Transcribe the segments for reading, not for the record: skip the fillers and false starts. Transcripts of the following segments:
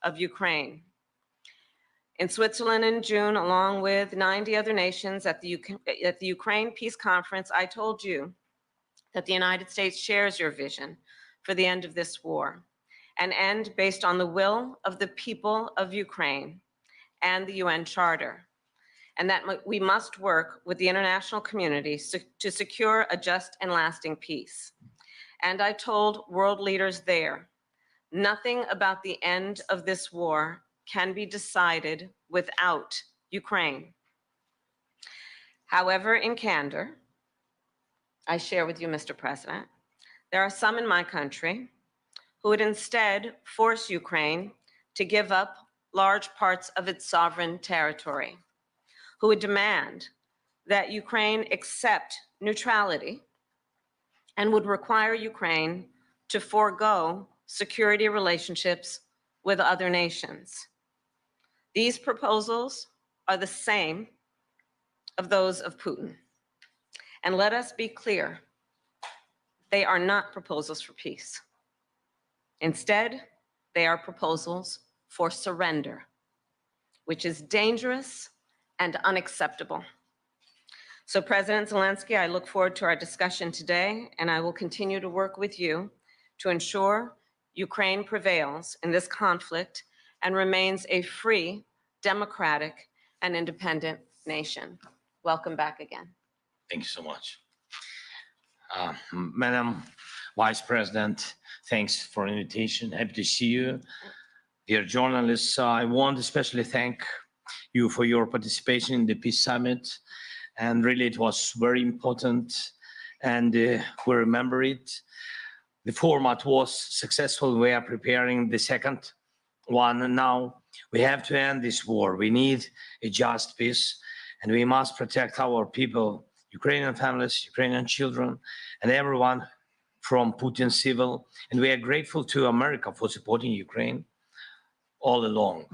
of Ukraine. In Switzerland in June, along with 90 other nations at the Ukraine Peace Conference, I told you that the United States shares your vision for the end of this war, an end based on the will of the people of Ukraine and the UN Charter, and that we must work with the international community to secure a just and lasting peace. And I told world leaders there, nothing about the end of this war can be decided without Ukraine. However, in candor, I share with you, Mr. President, there are some in my country who would instead force Ukraine to give up large parts of its sovereign territory, who would demand that Ukraine accept neutrality and would require Ukraine to forego security relationships with other nations. These proposals are the same of those of Putin. And let us be clear, they are not proposals for peace. Instead, they are proposals for surrender, which is dangerous and unacceptable. So President Zelensky, I look forward to our discussion today, and I will continue to work with you to ensure Ukraine prevails in this conflict and remains a free, democratic, and independent nation. Welcome back again. Thank you so much. Madam Vice President, thanks for the invitation. Happy to see you. Dear journalists, I want to especially thank you for your participation in the Peace Summit. And really, it was very important, and we remember it. The format was successful. We are preparing the second one. And now we have to end this war. We need a just peace, and we must protect our people, Ukrainian families, Ukrainian children, and everyone from Putin's civil. And we are grateful to America for supporting Ukraine all along.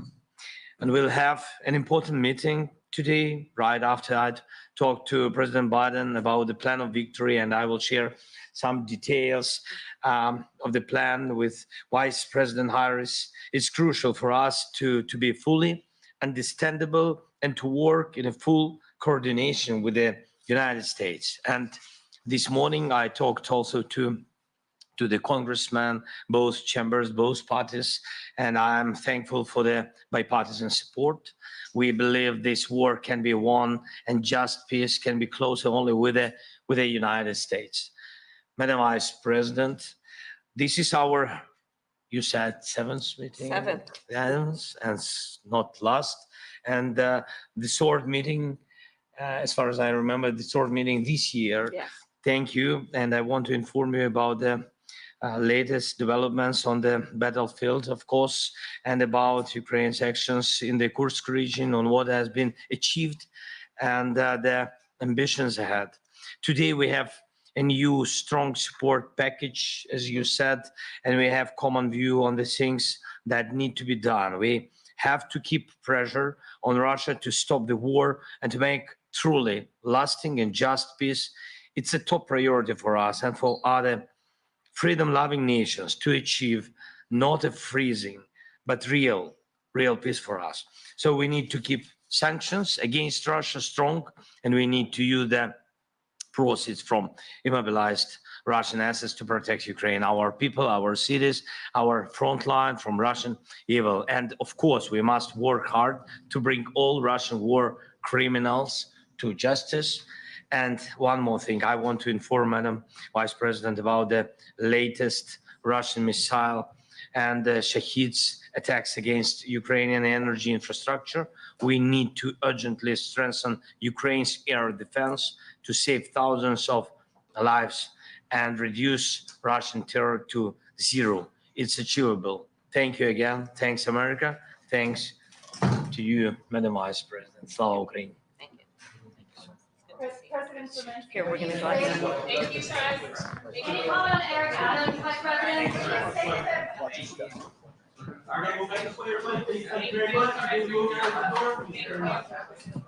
And we'll have an important meeting today, right after I'd talked to President Biden about the plan of victory, and I will share some details of the plan with Vice President Harris. It's crucial for us to be fully understandable and to work in a full coordination with the United States. And this morning I talked also to the congressmen, both chambers, both parties, and I'm thankful for the bipartisan support. We believe this war can be won and just peace can be closer only with the United States. Madam Vice President, this is our, you said, seventh meeting? Seventh, and not last. And the third meeting, as far as I remember, the third meeting this year. Yes. Thank you. And I want to inform you about the latest developments on the battlefield, of course, and about Ukraine's actions in the Kursk region, on what has been achieved and the ambitions ahead. Today we have a new strong support package, as you said, and we have common view on the things that need to be done. We have to keep pressure on Russia to stop the war and to make truly lasting and just peace. It's a top priority for us and for other freedom-loving nations to achieve not a freezing, but real peace for us. So we need to keep sanctions against Russia strong, and we need to use the proceeds from immobilized Russian assets to protect Ukraine, our people, our cities, our front line from Russian evil. And of course, we must work hard to bring all Russian war criminals to justice. And one more thing, I want to inform Madam Vice President about the latest Russian missile and the Shaheed's attacks against Ukrainian energy infrastructure. We need to urgently strengthen Ukraine's air defense to save thousands of lives and reduce Russian terror to zero. It's achievable. Thank you again. Thanks, America. Thanks to you, Madam Vice President. Slava Ukraine. Thank you. President Zelensky. Here, we're going to go ahead. Thank you, sir. Can you call on Eric Adams, Vice President? All right, we'll make a clear play, please. Thank you very much. Please move out the door.